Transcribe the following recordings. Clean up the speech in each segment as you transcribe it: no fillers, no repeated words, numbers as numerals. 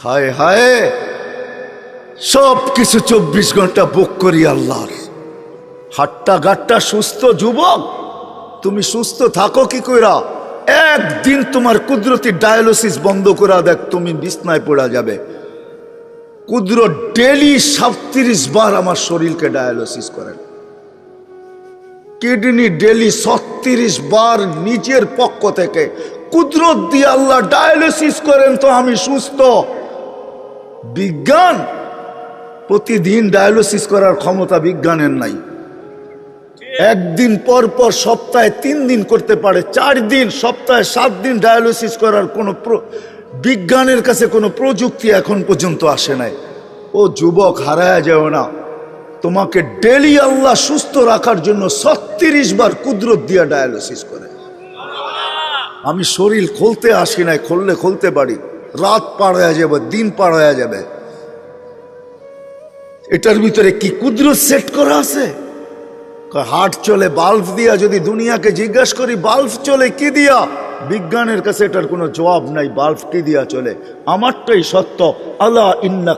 হায় হায়, সব কিছু 24 ঘন্টা বুক করি আল্লাহর। হাট্টা গাট্টা সুস্থ যুবক, তুমি সুস্থ থাকো কি কইরা? একদিন তোমার কুদরতি ডায়ালিসিস বন্ধ করা দেখ, তুমি বিছনায় পড়া যাবে। কুদরত ডেলি 37 বার আমার শরীরকে ডায়ালিসিস করেন। কিডনি ডেলি 36 বার নিজের পক্ষ থেকে কুদরত দিয়ে আল্লাহ ডায়ালিসিস করেন, তো আমি সুস্থ। বিজ্ঞান প্রতিদিন ডায়ালিসিস করার ক্ষমতা বিজ্ঞানের নাই। একদিন পর পর সপ্তাহে 3 দিন করতে পারে, 4 দিন, সপ্তাহে 7 দিন ডায়ালিসিস করার কোনো বিজ্ঞানের কাছে কোনো প্রযুক্তি এখন পর্যন্ত আসে নাই। ও যুবক, হারায় যাও না। তোমাকে ডেলি আল্লাহ সুস্থ রাখার জন্য 36 বার কুদরত দিয়া ডায়ালিসিস করে। আমি শরীর খুলতে আসি নাই, খুললে খুলতে পারি। রাত পার হয়ে যাবে, দিন পার হয়ে যাবে। এটার ভিতরে কি কুদরত সেট করা আছে? হার্ট চলে বাল্ব দিয়া। যদি দুনিয়াকে জিজ্ঞাসা করি বাল্ব চলে কি দিয়া, বিজ্ঞানের কাছে এটার কোনো জবাব নাই। বাল্ব কি দিয়া চলে? আমারটাই সত্য। আলা ইন্না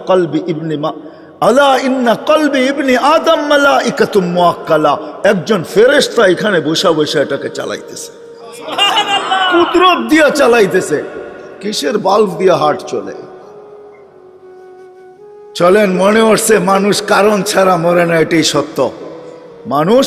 কলবি ইবনি আদম মালাইকাতুম মুআক্কালা। একজন ফেরেশতা এখানে বসা বসা এটাকে চালাইতেছে, কুদরত দিয়া চালাইতেছে। কিসের বাল্ব দিয়া হার্ট চলে? চলেন, মনে হচ্ছে মানুষ কারণ ছাড়া মরে না, এটাই সত্য। মানুষ,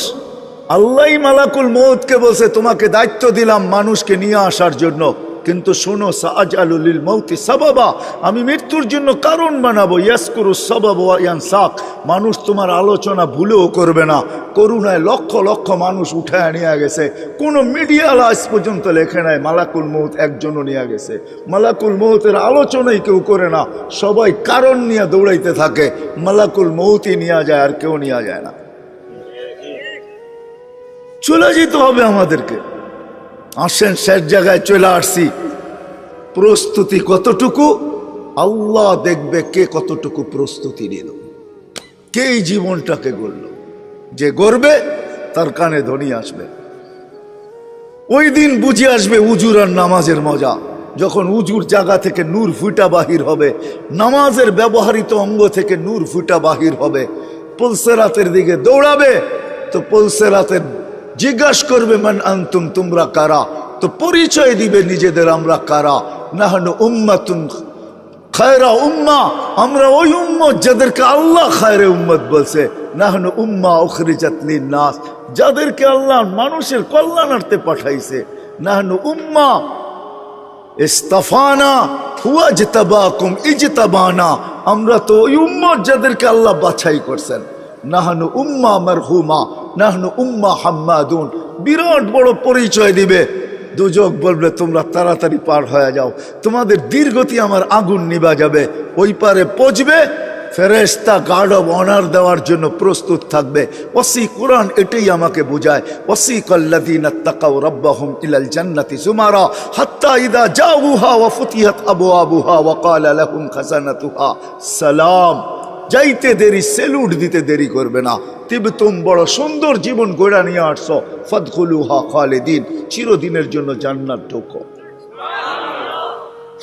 আল্লাহ মালাকুল মউতকে বলছে তোমাকে দায়িত্ব দিলাম মানুষকে নিয়ে আসার জন্য, কিন্তু শোনো, সাআজালু লিল মাউতি সাবাবা, আমি মৃত্যুর জন্য কারণ বানাবো। ইয়াসকুরু সাবাব ওয়া ইয়ানসাক, মানুষ তোমার আলোচনা ভুলেও করবে না। করুণায় লক্ষ লক্ষ মানুষ উঠায় নিয়ে গেছে, কোনো মিডিয়া আজ পর্যন্ত লেখে নাই মালাকুল মউত একজনও নিয়ে গেছে। মালাকুল মউতের আলোচনাই কেউ করে না, সবাই কারণ নিয়ে দৌড়াইতে থাকে। মালাকুল মউতই নিয়ে যায়, আর কেউ নিয়ে যায় না। চলে যেতে হবে আমাদেরকে। আসেন, শেষ জায়গায় চলে আসছি। প্রস্তুতি কতটুকু আল্লাহ দেখবে, কে কতটুকু প্রস্তুতি নিল, কে এই জীবনটাকে গড়ল। যে গড়বে তার কানে ধ্বনি আসবে। ওই দিন বুঝে আসবে উজুর আর নামাজের মজা। যখন উজুর জায়গা থেকে নূর ফুটা বাহির হবে, নামাজের ব্যবহৃত অঙ্গ থেকে নূর ফুটা বাহির হবে। পুলসেরাতের দিকে দৌড়াবে, তো পুলসেরাতের জিজ্ঞাসা করবে মান আনতুম, তোমরা কারা? তো পরিচয় দিবে নিজেদের, আমরা কারা। নাহনু উম্মাতুন খায়রা উম্মাহ, আমরা ওই উম্মত যাদেরকে আল্লাহ খায়রে উম্মত বলছে। নাহনু উম্মাহ উখরিজাত লিন-নাস, যাদেরকে আল্লাহ মানুষের কল্যাণার্থে পাঠাইছে। নাহনু উম্মাহ ইস্তাফানা হুয়া জিতাবাকুম ইজতাবানা, আমরা তো ওই উম্মত যাদেরকে আল্লাহ বাছাই করছেন। নাহনু উম্মাহ মারহুমা, নাহনু উম্মাহ হাম্মাদুন, বিরাট বড় পরিচয় দিবে। দুজক বলবে তোমরা তাড়াতাড়ি পার হয়ে যাও, তোমাদের দীর্ঘতি আমার আগুন নিভা যাবে। ওই পারে পৌঁছবে, ফেরেশতা গার্ড অব অনার দেওয়ার জন্য প্রস্তুত থাকবে। ওয়াসি কোরআন এটাই আমাকে বোঝায়। ওয়াসিকাল্লাযীনা তাকাউ রাব্বাহুম ইলাল জান্নাতি যুমারা হাত্তা ইযা জাউহা ওয়া ফুতিহাত আবওয়াবুহা ওয়া ক্বালা লাহুম খাজানাতুহা সালাম। যাইতে দেরি, সেলুট দিতে দেরি করবে না। তিবতুম, বড় সুন্দর জীবন গড়া নিয়ে আসছো। ফাদখুলুহা খালিদিন, চিরদিনের জন্য জান্নাত ঢোকো।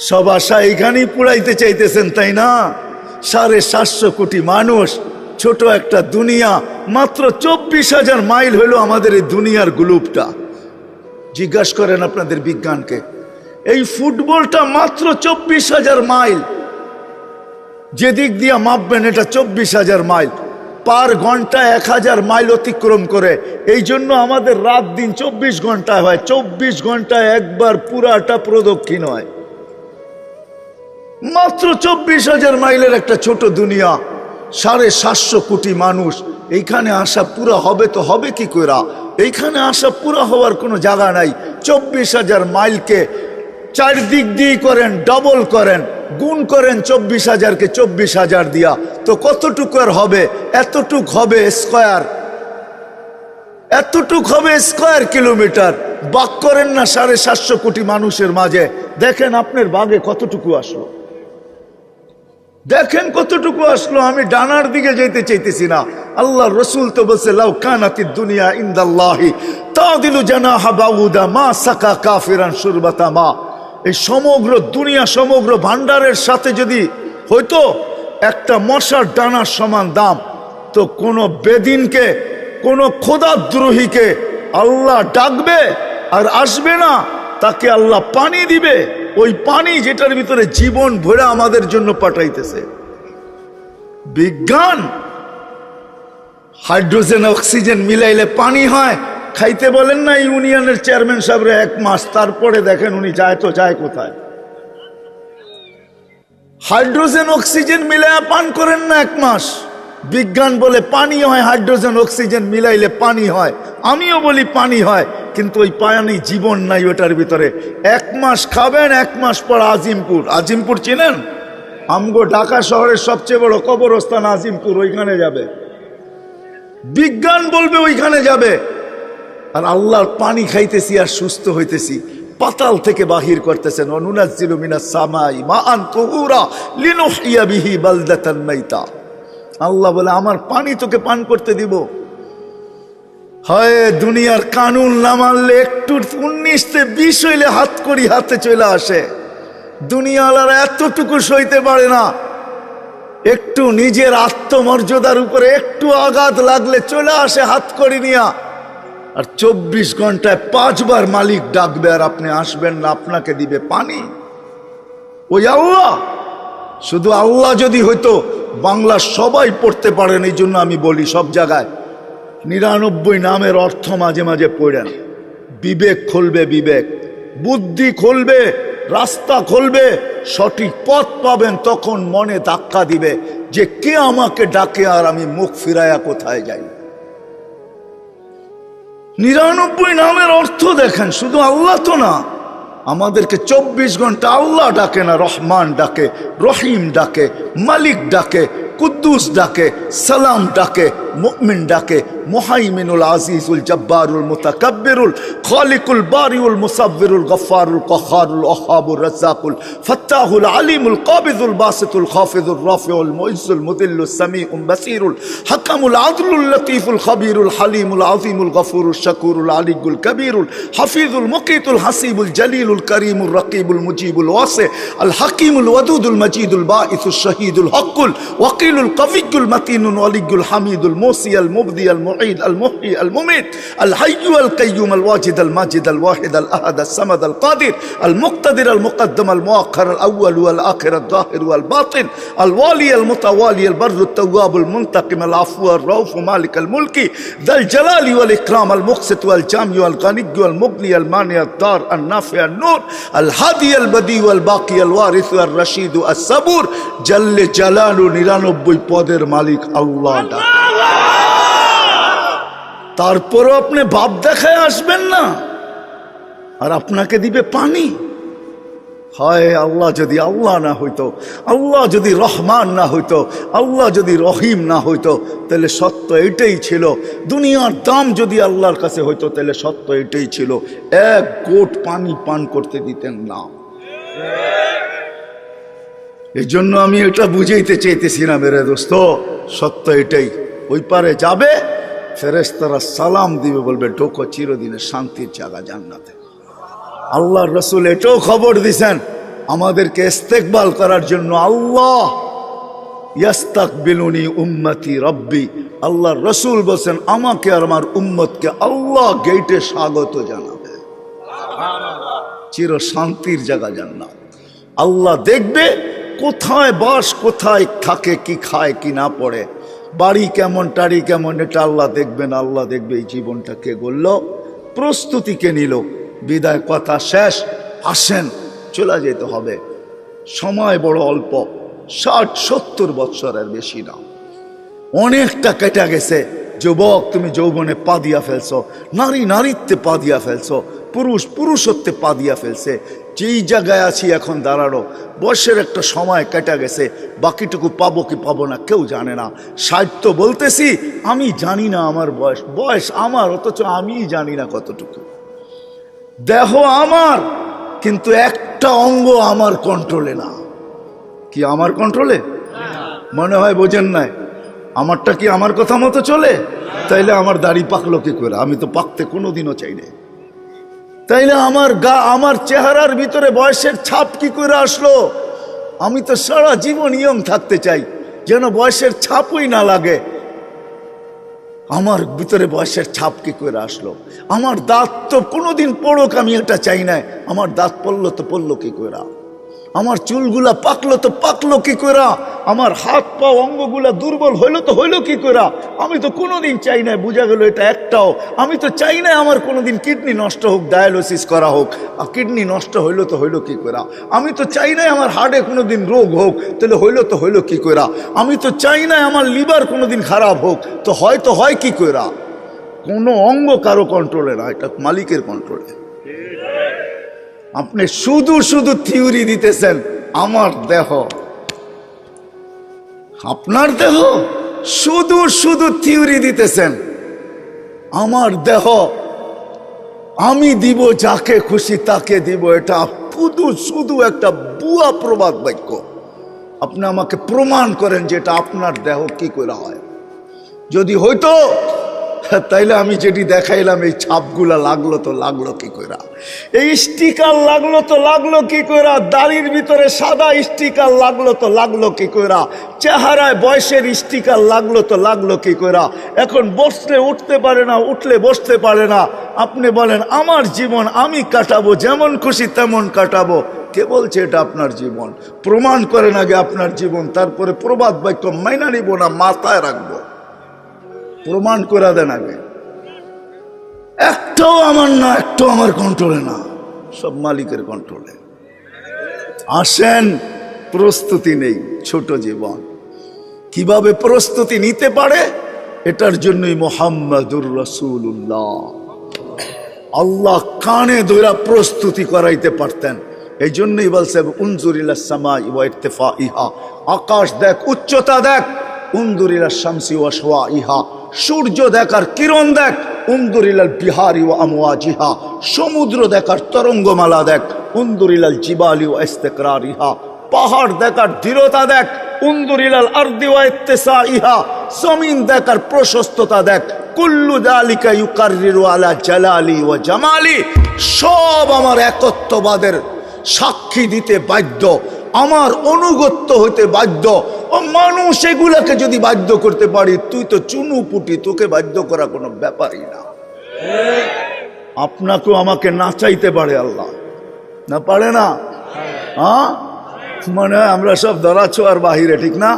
সব আশা এখানেই পুরাইতে চাইতেছেন, তাই না? 750 কোটি মানুষ, ছোট একটা দুনিয়া। মাত্র 24,000 মাইল হলো আমাদের এই দুনিয়ার গ্লোবটা। জিজ্ঞাসা করেন আপনাদের বিজ্ঞানকে, এই ফুটবলটা মাত্র 24,000 মাইল। যেদিক দিয়ে মাপবেন এটা 24,000 মাইল। পার ঘন্টা 1000 মাইল অতিক্রম করে। এই জন্য আমাদের রাত দিন 24 ঘন্টায় হয়। 24 ঘন্টায় একবার পুরাটা প্রদক্ষিণ হয়। মাত্র 24,000 মাইলের একটা ছোট দুনিয়া, 750 কোটি মানুষ। এইখানে আসা পুরা হবে তো হবে কি কইরা? এইখানে আসা পুরা হওয়ার কোনো জায়গা নাই। 24,000 মাইলকে 4 দিক দিয়ে করেন, ডবল করেন, গুণ করেন 24,000কে 24,000 দিয়া, তো কতটুকু আর হবে? এতটুক হবে স্কয়ার, এতটুক হবে স্কয়ার কিলোমিটার। বাক করেন না 750 কোটি মানুষের মাঝে, দেখেন আপনার বাগে কতটুকু আসলো, দেখেন কতটুকু আসলো। আমি ডানার দিকে যেতে চাইতেছি না। আল্লাহ রসুল তো বলছে লাউ কানাতিদ দুনিয়া ইনদাল্লাহি তাদিলু জানাহা বাউদা মা সাকা কাফিরান শুরবাতা মা। এই সমগ্র দুনিয়া, সমগ্র ভান্ডারের সাথে যদি হয়তো একটা মশার ডানার সমান দাম, তো কোন বেদিনকে, কোন খোদাদ্রোহীকে আল্লাহ ডাকবে আর আসবে না, তাকে আল্লাহ পানি দিবে, ওই পানি যেটার ভিতরে জীবন ভরে আমাদের জন্য পাঠাইতেছে। বিজ্ঞান হাইড্রোজেন অক্সিজেন মিলাইলে পানি হয়, খাইতে বলেন না ইউনিয়নের চেয়ারম্যান সাহেবরে 1 মাস, তারপরে দেখেন উনি যায় তো যায় কোথায়। হাইড্রোজেন অক্সিজেন মিলাইয়া পান করেন না 1 মাস, বিজ্ঞান বলে পানি হয়, হাইড্রোজেন অক্সিজেন মিলাইলে পানি হয়, আমিও বলি পানি হয়, কিন্তু ওই পানি জীবন নাই ওটার ভিতরে। 1 মাস খাবেন, 1 মাস পর আজিমপুর, আজিমপুর চিনেন? আমগো ঢাকা শহরের সবচেয়ে বড় কবরস্থান আজিমপুর, ওইখানে যাবে, বিজ্ঞান বলবে ওইখানে যাবে, আর আল্লাহর পানি খাইতেছি আর সুস্থ হইতেছি। পাতাল থেকে বাহির করতেছেন, অনুনাজ্জিলু মিনাস সামাই মাআন তুহুরা লিনুহইয়া বিহি বালদাতান মাইতা। আল্লাহ বলে আমার পানি তোকে পান করতে দিব। হয় দুনিয়ার কানুন না মানলে একটু 19-20 হইলে হাত করি হাতে চলে আসে। দুনিয়াওয়ালারা এতটুকু সইতে পারে না, একটু নিজের আত্মমর্যাদার উপরে একটু আঘাত লাগলে চলে আসে হাত করি নিয়া, আর 24 ঘন্টায় 5 বার মালিক ডাকবে আর আপনি আসবেন না, আপনাকে দিবে পানি। ওই আল্লাহ, শুধু আল্লাহ যদি হইতো বাংলা সবাই পড়তে পারেন, এই জন্য আমি বলি সব জায়গায় 99 নামের অর্থ মাঝে মাঝে পড়েন, বিবেক খুলবে, বিবেক বুদ্ধি খুলবে, রাস্তা খুলবে, সঠিক পথ পাবেন। তখন মনে ধাক্কা দিবে যে কে আমাকে ডাকে আর আমি মুখ ফিরাইয়া কোথায় যাই। 99 নামের অর্থ দেখেন, শুধু আল্লাহ তো না, আমাদেরকে 24 ঘন্টা আল্লাহ ডাকে না, রহমান ডাকে, রহিম ডাকে, মালিক ডাকে, কুদ্দুস ডাকে, সালাম ডাকে, মুমিন ডাকে, মুহাইমিনুল আজিজুল জব্বারুল মুতাকাব্বিরুল খালিকুল বারিউল মুসাব্বিরুল গফফারুল কহারুল ওহাবুর রাজ্জাকুল ফাত্তাহুল আলিমুল কাবিজুল বাসিতুল খাফিজুর রাফিউল মুইজ্জুল মুদিল্লুস সামিউল বাসিরুল হাকামুল আদলুল লতীফুল খবীরুল হালিমুল আযীমুল গফুরুল শাকুরুল আলিয়ুল কবীরুল হাফিজুল মুকিতুল হাসিবুল জলিলুল করিমুল রকিবুল মুজিবুল ওয়াসি আল হাকিমুল ওয়াদুদুল মজিদুল বাঈসুল শহীদুল হকুল ওয়াকিলুল কবিয়ুল মতিনুল ওয়ালিয়ুল হামিদুল মুসি আল মুবদি আল মুঈদ আল মুহয়ি আল মুমিত আল হাইয়্যু আল কাইয়্যুম আল ওয়াজিদ আল মাজিদ আল ওয়াহিদ আল আহাদ আল সামাদ আল কাদির আল মুক্তাদির আল মুকদ্দম আল মুআখ্খার আল আউয়াল ওয়াল আখির আল যাহির ওয়াল বাতিন আল ওয়ালি আল মুতাওয়ালি আল বরর আল তাওয়াব আল মুনতাকিম আল আফু আল রাউফ মালিক আল মুলকি যাল জালালি ওয়াল ইকরাম আল মুকসিত ওয়াল জামি ওয়াল গানি ওয়াল মুগনি আল মানি আল দার আল নাফি আল নূর আল হাদি আল বদি ওয়াল বাকি আল ওয়ারিস আল রশিদ আল সাবুর জাল্লে জালালু 99 পদের মালিক আল্লাহ। তারপরও আপনি ভাব দেখায় আসবেন না, আর আপনাকে দিবে পানি। হয় আল্লাহ যদি আল্লাহ না হইতো, আল্লাহ যদি রহমান না হইতো, আল্লাহ যদি রহিম না হইতো, তাহলে সত্য এটাই ছিল। দুনিয়ার দাম যদি আল্লাহর কাছে হইতো, তাহলে সত্য এটাই ছিল, 1 ঘোট পানি পান করতে দিতেন না। এই জন্য আমি এটা বুঝাইতে চাইতেছি না মেরে দোস্ত, সত্য এটাই। ওই পারে যাবে, ফেরেশতারা সালাম দিবে, বলবে ঢোকো চিরদিনের শান্তির জায়গা জান্নাতে। আল্লাহর রাসূল এটাও খবর দিছেন আমাদেরকে ইস্তেকবাল করার জন্য, আল্লাহ ইয়াস্তাকবিলুনি উম্মতি রব্বি। আল্লাহর রাসূল বলেন আমাকে আর আমার উম্মতকে আল্লাহ গেটে স্বাগত জানাবে, চির শান্তির জায়গা জান্নাত। আল্লাহ দেখবে কোথায় বাস, কোথায় থাকে, কি খায় কি না পড়ে, বাড়ি কেমন, টাড়ি কেমন, এটা আল্লাহ দেখবেন। আল্লাহ দেখবে এই জীবনটা কে গড়ল, প্রস্তুতি কে নিল। বিদায় কথা শেষ, আসেন চলে যেতে হবে। সময় বড় অল্প, 60-70 বৎসরের বেশি না, অনেকটা কেটে গেছে। যুবক তুমি যৌবনে পা দিয়া ফেলছো, নারী নারীত্বে পা দিয়া ফেলছো, পুরুষ পুরুষত্বে পা দিয়া ফেলছে। যেই জায়গায় আছি এখন দাঁড়ানো, বয়সের একটা সময় কেটে গেছে, বাকিটুকু পাবো কি পাবো না কেউ জানে না। 60 তো বলতেছি, আমি জানি না আমার বয়স, বয়স আমার, অথচ আমি জানি না কতটুকু। দেহ আমার, কিন্তু একটা অঙ্গ আমার কন্ট্রোলে না। কি আমার কন্ট্রোলে? মনে হয় বোঝেন নাই। আমারটা কি আমার কথা মতো চলে? তাইলে আমার দাড়ি পাকলো কি করে? আমি তো পাকতে কোনোদিনও চাই না। তাইলে আমার গা, আমার চেহারার ভিতরে বয়সের ছাপ কি করে আসলো? আমি তো সারা জীবন ইয়ং থাকতে চাই, যেন বয়সের ছাপই না লাগে। আমার ভিতরে বয়সের ছাপ কি করে আসলো? আমার দাঁত তো কোনোদিন পড়ুক, আমি এটা চাই না। আমার দাঁত পড়লো তো পড়লো কি করে? আমার চুলগুলা পাকলো তো পাকলো কি করে? আমার হাত পা অঙ্গগুলা দুর্বল হইলো তো হইলো কি করে? আমি তো কোনোদিন চাই না, বোঝা গেল এটা একটাও। আমি তো চাই না আমার কোনোদিন কিডনি নষ্ট হোক, ডায়ালিসিস করা হোক। আর কিডনি নষ্ট হইলো তো হইলো কি করে? আমি তো চাই না আমার হার্টে কোনোদিন রোগ হোক, তাহলে হইলো তো হইলো কি করে? আমি তো চাই না আমার লিভার কোনোদিন খারাপ হোক, তো হয় কি করে? কোনো অঙ্গ কারো কন্ট্রোলে না, এটা মালিকের কন্ট্রোলে। আপনি শুধু শুধু থিওরি দিতেছেন, আমার দেহ আপনার দেহ, শুধু শুধু থিওরি দিতেছেন। আমার দেহ আমি দিব, যাকে খুশি তাকে দিব, এটা শুধু শুধু একটা বুয়া প্রবাদ বাক্য। আপনি আমাকে প্রমাণ করেন যে এটা আপনার দেহ কি করে হয়। যদি হইতো তাইলে আমি যেটি দেখাইলাম, এই ছাপগুলা লাগলো তো লাগলো কি করে? এই স্টিকার লাগলো তো লাগলো কি করে? দাড়ির ভিতরে সাদা স্টিকার লাগলো তো লাগলো কি করে? চেহারায় বয়সের স্টিকার লাগলো তো লাগলো কি করে? এখন বসলে উঠতে পারে না, উঠলে বসতে পারে না। আপনি বলেন আমার জীবন আমি কাটাবো, যেমন খুশি তেমন কাটাবো। কে বলছে এটা আপনার জীবন? প্রমাণ করেন আগে আপনার জীবন, তারপরে প্রবাদ বাক্য মাইনা নিব না, মাথায় রাখবো। প্রমাণ করে দেন আগে। একটাও আমার না, একটাও আমার কন্ট্রোলে না, সব মালিকের কন্ট্রোলে। আসেন, প্রস্তুতি নেই, ছোট জীবন। কিভাবে প্রস্তুতি নিতে পারে? এটার জন্যই মুহাম্মাদুর রাসূলুল্লাহ আল্লাহ কানে ধরে প্রস্তুতি করাইতে পারতেন। এই জন্যই বলছে উনজুর ইলাস সামাই ওয়া ইরতিফাইহা, আকাশ দেখ, উচ্চতা দেখ। উনজুর ইলাস শামসি ওয়া শাওয়াইহা, সূর্য দেখার কিরণ দেখ। উনজুর ইলাল বিহারি ওয়া আমওয়াজিহা, সমুদ্র দেখার তরঙ্গমালা দেখ। উনজুর ইলাল জিবালি ওয়া ইস্তিকরারিহা, পাহাড় দেখার দৃঢ়তা দেখ। উনজুর ইলাল আরদি ওয়া ইত্তিসাইহা, জমিন দেখার প্রশস্ততা দেখ। কুল্লু যালিকা ইউকাররিরু আলা জালালি ওয়া জামালি, সব আমার একত্ববাদের সাক্ষী দিতে বাধ্য, আমার অনুগত্য হইতে বাধ্য। ও মানুষ এগুলাকে যদি বাধ্য করতে পারি, তুই তো চুনু পুটি, তোকে বাধ্য করা কোনো ব্যাপারই না। আপনাকেও আমাকে নাচাইতে পারে আল্লাহ, না পারে না? হ্যাঁ, মানে আমরা সব ধরা ছোঁয়ার বাহিরে, ঠিক না?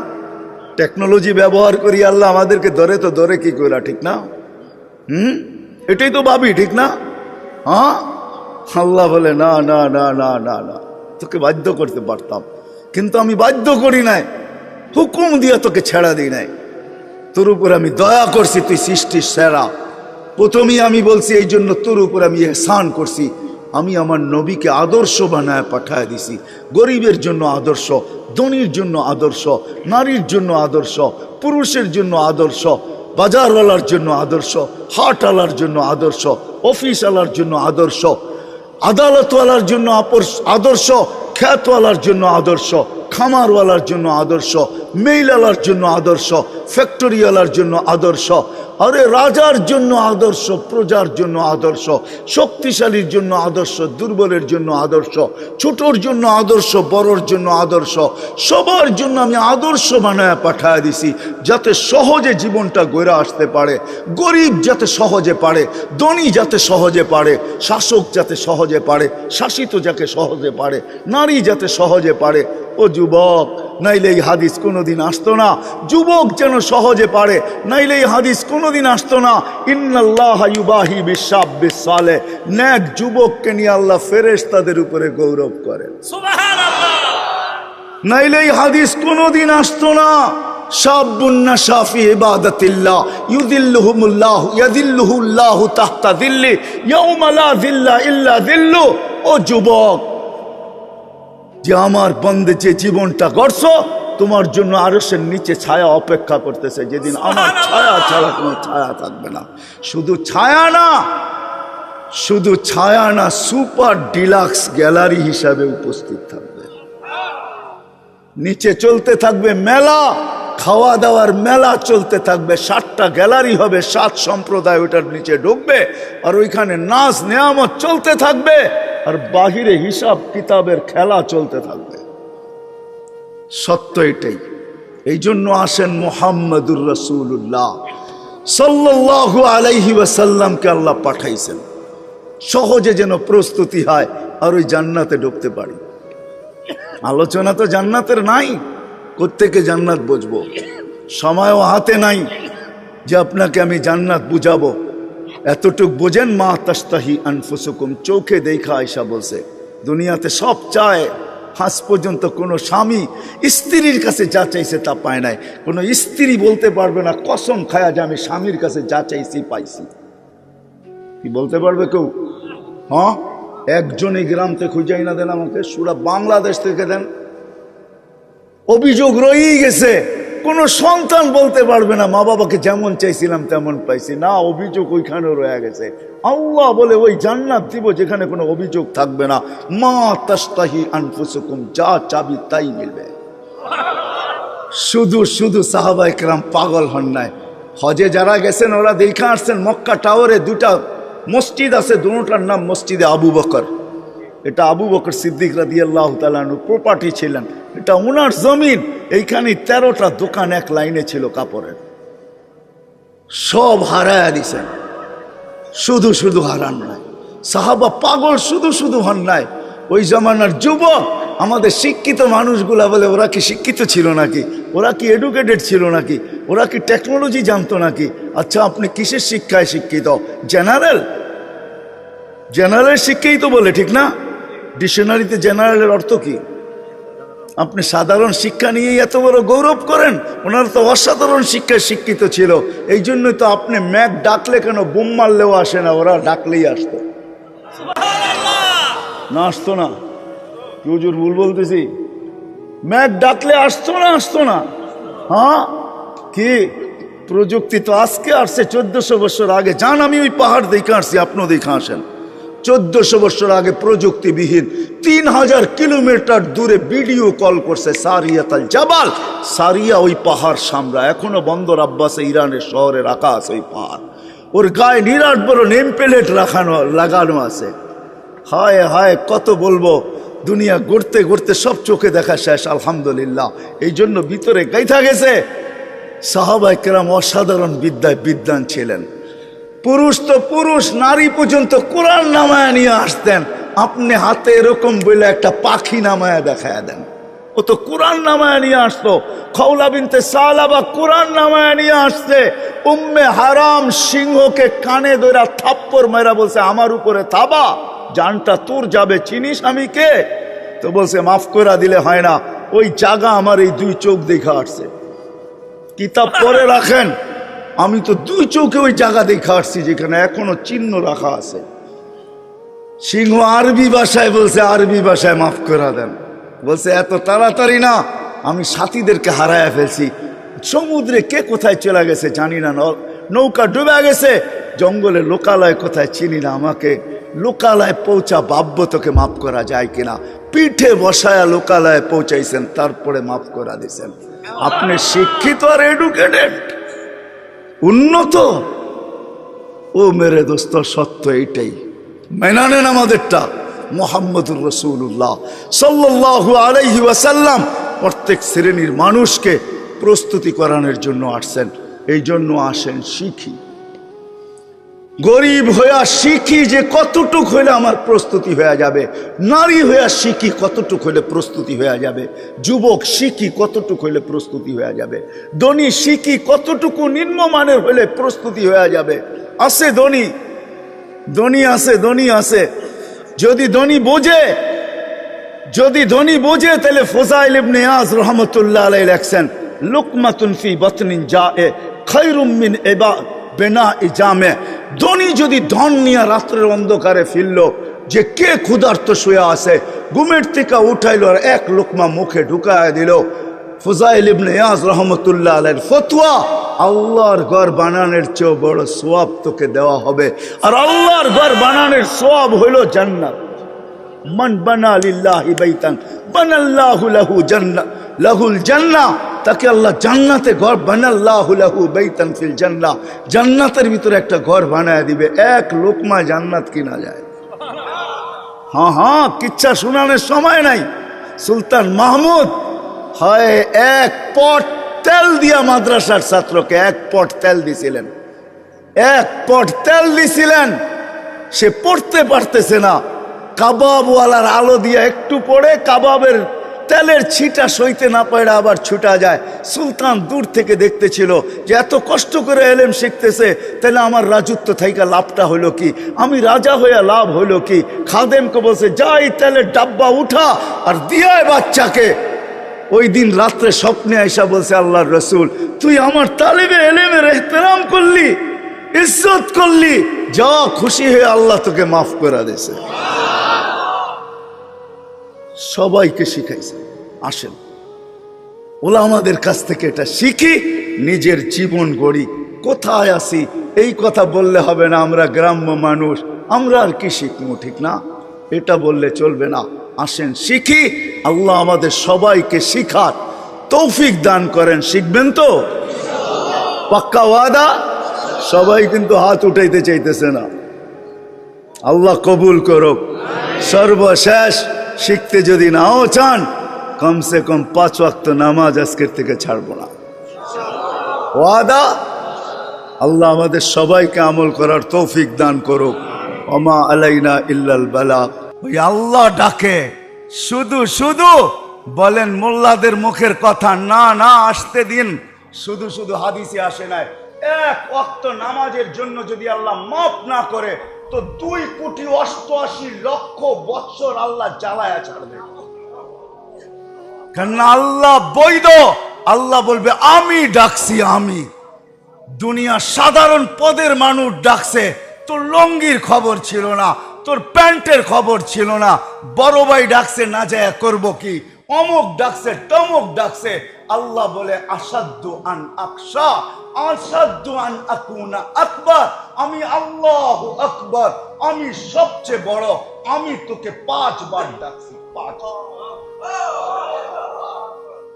টেকনোলজি ব্যবহার করি, আল্লাহ আমাদেরকে ধরে তো ধরে কি করে, ঠিক না? এটাই তো ভাবি, ঠিক না? হ্যাঁ, আল্লাহ বলে না না না না না না, তোকে বাধ্য করতে পারতাম, কিন্তু আমি বাধ্য করি নাই, হুকুম দিয়ে তোকে ছেড়া দিই নাই। তোর উপর আমি দয়া করছি, তুই সৃষ্টির সেরা। প্রথমেই আমি বলছি এই জন্য তোর উপর আমি এহসান করছি। আমি আমার নবীকে আদর্শ বানায় পাঠায় দিছি। গরিবের জন্য আদর্শ, ধনীর জন্য আদর্শ, নারীর জন্য আদর্শ, পুরুষের জন্য আদর্শ, বাজারওয়ালার জন্য আদর্শ, হাটওয়ালার জন্য আদর্শ, অফিসওয়ালার জন্য আদর্শ, আদালতওয়ালার জন্য আদর্শ, খ্যাতওয়ালার জন্য আদর্শ, খামারওয়ালার জন্য আদর্শ, মেইলালার জন্য আদর্শ, ফ্যাক্টরিওয়ালার জন্য আদর্শ, আরে রাজার জন্য আদর্শ, প্রজার জন্য আদর্শ, শক্তিশালীর জন্য আদর্শ, দুর্বলের জন্য আদর্শ, ছোটর জন্য আদর্শ, বড়র জন্য আদর্শ, সবার জন্য আমি আদর্শ বানায় পাঠায় দিছি, যাতে সহজে জীবনটা গড়ে আসতে পারে। গরিব যাতে সহজে পারে, ধনী যাতে সহজে পারে, শাসক যাতে সহজে পারে, শাসিত যাকে সহজে পারে, নারী যাতে সহজে পারে। ও যুবক, নাইলে এই হাদিস কোনোদিন আসতো না। যুবক যেন সহজে পারে, নাইলে এই হাদিস কোনোদিন আসতো না। ইন্নাল্লাহ ইউবাহি বিশাব্বিস সালেহ, নেক যুবককে নিয়ে আল্লাহ ফেরেশতাদের উপরে গৌরব করেন, সুবহানাল্লাহ। নাইলে এই হাদিস কোনোদিন আসতো না। শাবুন নাশা ফি ইবাদাতিল্লাহ ইয়াদিল্লুহুল্লাহু তাহতা দিল্লি ইয়াউমা লা যিল্লা ইল্লা যিল্লু। ও যুবক, যে আমার বন্দে যে জীবনটা গড়ছো, তোমার জন্য আরশের নিচে ছায়া অপেক্ষা করতেছে, যেদিন আমার ছায়া ছাড়া তোমার ছায়া থাকবে না। শুধু ছায়া না, শুধু ছায়া না, সুপার ডিলাক্স গ্যালারি হিসাবে উপস্থিত থাকবে। নিচে চলতে থাকবে মেলা, খাওয়া দাওয়ার মেলা চলতে থাকবে। 7টা গ্যালারি হবে, 7 সম্প্রদায় ওটার নিচে ঢুকবে, আর ওইখানে নাচ নেয়ামত চলতে থাকবে, আর বাহিরে হিসাব কিতাবের খেলা চলতে থাকবে। সত্য এটাই। এই জন্য আসেন মুহাম্মাদুর রাসূলুল্লাহ সাল্লাল্লাহু আলাইহি ওয়াসাল্লামকে আল্লাহ পাঠাইছেন সহজে যেন প্রস্তুতি হয় আর ওই জান্নাতে ঢুকতে পারি। আলোচনা তো জান্নাতের নাই, কোত্থেকে জান্নাত বুঝবো? সময়ও হাতে নাই যে আপনাকে আমি জান্নাত বুঝাবো। এতটুক বোঝেন, মা তাস্তাহি আনফুসুকুম, চোখে দেখা আয়সা বলছে দুনিয়াতে সব চায়, আজ পর্যন্ত কোনো স্বামী স্ত্রীর কাছে যা চাইছে তা পায় নাই। কোনো স্ত্রী বলতে পারবে না কসম খায়া যে আমি স্বামীর কাছে যা চাইছি পাইছি। কি বলতে পারবে কেউ? হ্যাঁ, একজনই গ্রাম থেকে খুঁজাই না দেন আমাকে, সুরা বাংলাদেশ থেকে দেন। অভিযোগ রয়েই গেছে, কোনো সন্তান বলতে পারবে না মা বাবাকে যেমন চাইছিলাম তেমন পাইছি না, অভিযোগ ওইখানে রয়ে গেছে। আল্লাহ বলে ওই জান্নাত দিব যেখানে কোনো অভিযোগ থাকবে না। মা তাস্তাহি আনফুসুকুম, যা চাবি তাই মিলবে। শুধু শুধু সাহাবায়ে কেরাম পাগল হন নাই। হজে যারা গেছেন ওরা দেখা আসছেন মক্কা টাওয়ারে দুটা মসজিদ আছে, দুটার নাম মসজিদে আবু বকর। এটা আবু বকর সিদ্দিক রাদিয়াল্লাহু তাআলা আনহু প্রপার্টি ছিলেন, এটা ওনার জমিন। এইখানে 13টা দোকান এক লাইনে ছিল কাপড়ের, সব হারায়া দিছেন। শুধু শুধু হারান নাই, সাহাবা পাগল শুধু শুধু হন নাই। ওই জমানার যুবক আমাদের শিক্ষিত মানুষগুলা বলে ওরা কি শিক্ষিত ছিল নাকি, ওরা কি এডুকেটেড ছিল নাকি, ওরা কি টেকনোলজি জানতো নাকি? আচ্ছা, আপনি কিসের শিক্ষায় শিক্ষিত? জেনারেল শিক্ষাই তো বলে, ঠিক না? ডিকশনারিতে জেনারেলের অর্থ কি? আপনি সাধারণ শিক্ষা নিয়েই এত বড় গৌরব করেন। ওনারা তো অসাধারণ শিক্ষায় শিক্ষিত ছিল। এই জন্যই তো আপনি ম্যাক ডাকলে কেন বোম মারলেও আসে না, ওরা ডাকলেই আসতো। না আসতো না? কি হুজুর ভুল বলতেছি? ম্যাক ডাকলে আসতো না? হ্যাঁ, কি প্রযুক্তি তো আজকে আসছে, 1400 বছর আগে। যান, আমি ওই পাহাড় দেখে আসছি, আপনিও দেখে আসেন। 1400 বছর আগে প্রযুক্তিবিহীন 3000 কিলোমিটার দূরে ভিডিও কল করছে সারিয়াতাল জাবাল। সারিয়া ওই পাহাড় সামরা, এখনো বন্দর আব্বাসে ইরানের শহরে রাখা আছে ওই পাহাড়। ওর গায়ে নিরাট বড় নেম প্লেট লাগানো আছে। হায় হায়, কত বলবো, দুনিয়া ঘুরতে ঘুরতে সব চোখে দেখা শেষ, আলহামদুলিল্লাহ। এই জন্য ভিতরে গাইথা গেছে। সাহাবায়ে কেরাম অসাধারণ বিদ্বান ছিলেন। পুরুষ তো পুরুষ, নারী পর্যন্ত কোরআন নামায়া নিয়ে আসতেন। আপনি হাতে এরকম বলে একটা পাখি নামায়া দেখায় দেন, ও তো কোরআন নামায়া নিয়ে আসতো। খওলা বিনতে সালাবা কোরআন নামায়া নিয়ে আসছে। উম্মে হারাম সিংহকে কানে ধরে থাপ্পড় মেরা বলছে আমার উপরে থাবা, জানটা তোর যাবে, চিনিস আমি কে? তো বলছে মাফ করে দিলে হয় না, ওই জায়গা আমার এই 2 চোখ দেখা আসছে। কিতাব পরে রাখেন, আমি তো 2 চোখে ওই জায়গা দেখে আসছি যেখানে এখনো চিহ্ন রাখা আছে। সিংহ আরবি ভাষায় বলছে, আরবি ভাষায় মাফ করে দেন। বলছে এত তাড়াতাড়ি না, আমি সাথীদেরকে হারায়া ফেলছি। সমুদ্রে কে কোথায় চলে গেছে জানি না, নৌকা ডুবে গেছে, জঙ্গলে লোকালয় কোথায় চিনি না, আমাকে লোকালয় পৌঁছা, ভাববো তোকে মাফ করা যায় কিনা। পিঠে বসায়া লোকালয়ে পৌঁছাইছেন, তারপরে মাফ করা দিয়েছেন। আপনি শিক্ষিত আর এডুকেটেড, উন্নত। ও মেরে দোস্ত, সত্য এইটাই, মেনে নেন আমাদেরটা। মুহাম্মদুর রাসূলুল্লাহ সাল্লাল্লাহু আলাইহি ওয়াসাল্লাম প্রত্যেক শ্রেণীর মানুষকে প্রস্তুতি করানোর জন্য আসছেন। এই জন্য আসেন শিখি, গরিব হইয়া শিখি যে কতটুক হইলে আমার প্রস্তুতি হয়ে যাবে, নারী হইয়া শিখি কতটুক হইলে প্রস্তুতি হয়ে যাবে, যুবক শিখি কতটুক হইলে প্রস্তুতি হয়ে যাবে, ধনী শিখি কতটুকু নিম্নমানের হইলে প্রস্তুতি হয়ে যাবে। আছে ধনী আছে। যদি ধনী বোঝে তাহলে ফুযাইল ইবনে ইয়াজ রাহমাতুল্লাহ আলাইহি লেখছেন, লুকমাতুন ফি বাতনিন জায়ে খায়রুম মিন বেনা ইজামে। ধনী যদি ধন নিয়ে রাত্রের অন্ধকারে ফিরল, যে কে ক্ষুধার্ত শুয়ে আছে, ঘুমের থেকে উঠাইল আর 1 লোকমা মুখে ঢুকায় দিল। ফুযাইল ইবনে ইয়াজ রাহমাতুল্লাহ আলাইহির ফতোয়া, আল্লাহর ঘর বানানোর চেয়ে বড় সওয়াব তোকে দেওয়া হবে। আর আল্লাহর ঘর বানানোর সওয়াব হইল জান্নাত। মান বানা লিল্লাহি বাইতান বানাল্লাহু লাহুল জান্নাহ, তাকে আল্লাহ জান্নাতে ঘর, বানাল্লাহু লাহু বাইতান ফিল জান্নাহ, জান্নাতের ভিতরে একটা ঘর বানায় দিবে। 1 লোকমা জান্নাত কিনা যায়। হ্যাঁ, কিচ্ছা শোনানোর সময় নাই। সুলতান মাহমুদ হয় এক পট তেল দিয়া মাদ্রাসার ছাত্রকে এক পট তেল দিছিলেন, এক পট তেল দিছিলেন, সে পড়তে পারতেছে না, কাবাবওয়ালার আলো দিয়া একটু পড়ে কাবাবের তেলের ছিটা সইতে না পারে আবার ছুটা যায়। সুলতান দূর থেকে দেখতেছিল যে এত কষ্ট করে এলেম শিখতেছে, তাহলে আমার রাজত্ব থাইকা লাভটা হইল কি, আমি রাজা হইয়া লাভ হইল কি। খাদেমকে বলছে যাই তেলের ডাব্বা উঠা আর দিয়ায় বাচ্চাকে। ওই দিন রাত্রে স্বপ্নে আইসা বলছে আল্লাহর রসুল, তুই আমার তালেবে এলেমের এহতেরাম করলি, ইজ্জত করলি, যা খুশি হয়ে আল্লাহ তোকে মাফ করে দিয়েছে। সবাইকে শিখাইছে। আসেন ওলামাদের কাছ থেকে এটা শিখি, নিজের জীবন গড়ি। কোথায় আসি এই কথা বললে হবে না, আমরা গ্রাম্য মানুষ, আমরা আর কি শিখবো, ঠিক না? এটা বললে চলবে না। আসেন শিখি, আল্লাহ আমাদের সবাইকে শিখার তৌফিক দান করেন। শিখবেন তো? পাক্কা ওয়াদা? সবাই কিন্তু হাত উঠাইতে চাইতেছে না। আল্লাহ কবুল করুক। সর্বশেষ শিখতে যদি নাও চান, কমসে কম 5 ওয়াক্ত নামাজ আজকের থেকে ছাড়বো না। ওয়াদা? আল্লাহ আমাদের সবাইকে আমল করার তৌফিক দান করুক। ওমা আলাইনা ইল্লাল বালাগ। ওই আল্লাহ ডাকে, শুধু শুধু বলেন মোল্লাদের মুখের কথা, না না আসতে দিন। শুধু শুধু হাদিসে আসে নাই, 1 ওয়াক্ত নামাজের জন্য যদি আল্লাহ মাফ না করে তো 2,88,00,000 বৎসর আল্লাহ জ্বালায়া ছাড়বে। কেন? আল্লাহ বৈধ। আল্লাহ বলবে আমি ডাকছি, আমি। দুনিয়া সাধারণ পদের মানুষ ডাকছে, তোর লঙ্গির খবর ছিল না, তোর প্যান্টের খবর ছিল না, বড় ভাই ডাকছে না যায় করবো কি, অমুক ডাকছে, তমুক ডাকছে। আল্লাহ বলে আসাদ্দু আন আকশা, আসাদ্দু আন আকুনা আকবার। আমি আল্লাহ আকবার, আমি সবচেয়ে বড়। আমি তোকে 5 বার ডাকছি,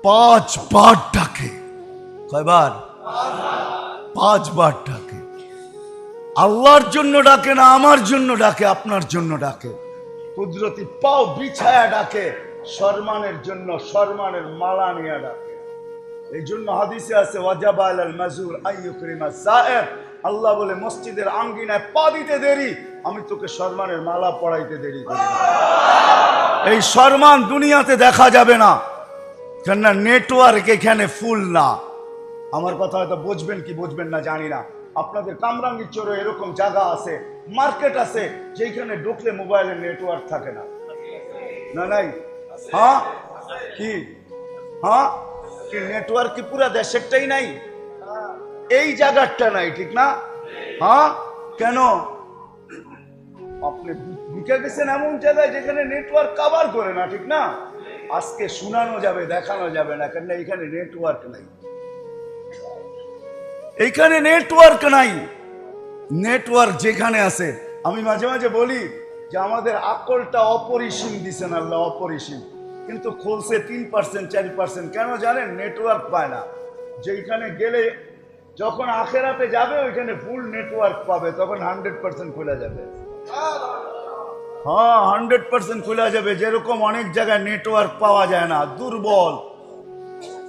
5 বার ডাকে। কয়বার? 5 বার ডাকে। আল্লাহর জন্য ডাকে না, আমার জন্য ডাকে, আপনার জন্য ডাকে। কুদরতি পাও বিছায়া ডাকে, সম্মানের জন্য সম্মানের মালা নিয়ে ডাকে। এই জন্য হাদিসে আছে ওয়াজাবা আলাল মাজুর আইয়ুকরিমা সায়ের। আল্লাহ বলে মসজিদের আঙ্গিনায় পা দিতে দেরি, আমি তোকে সম্মানের মালা পরাইতে দেরি করি। এই সম্মান দুনিয়াতে দেখা যাবে না, কেননা নেটওয়ার্ক এখানে ফুল না। আমার কথা হয়তো বুঝবেন কি বুঝবেন না জানি না। আপনাদের কামরাঙ্গীর চরে এরকম জায়গা আছে, মার্কেট আছে, যেখানে ঢুকলে মোবাইলের নেটওয়ার্ক থাকে না। না নাই? হ্যাঁ কি? হ্যাঁ কি নেটওয়ার্ক কি পুরা দেশেরটাই নাই? এই জায়গাটা নাই, ঠিক না? হ্যাঁ কেন? আপনি ঢুকে গেছেন এমন জায়গায় যেখানে নেটওয়ার্ক কভার করে না, ঠিক না? আজকে শোনানো যাবে, দেখানো যাবে না, কেন এখানে নেটওয়ার্ক নাই। এইখানে নেটওয়ার্ক নাই। নেটওয়ার্ক যেখানে আছে, আমি মাঝে মাঝে বলি যে আমাদের আকলটা অপরিসীম দিছেন আল্লাহ, অপরিসীম, কিন্তু খুলছে 3%, 4%। কেন জানেন? নেটওয়ার্ক পায় না। যেখানে গেলে যখন আখেরাতে যাবে ওইখানে ফুল নেটওয়ার্ক পাবে, তখন 100% খোলা যাবে। হ্যাঁ 100% খোলা যাবে। যেরকম অনেক জায়গায় নেটওয়ার্ক পাওয়া যায় না, দুর্বল।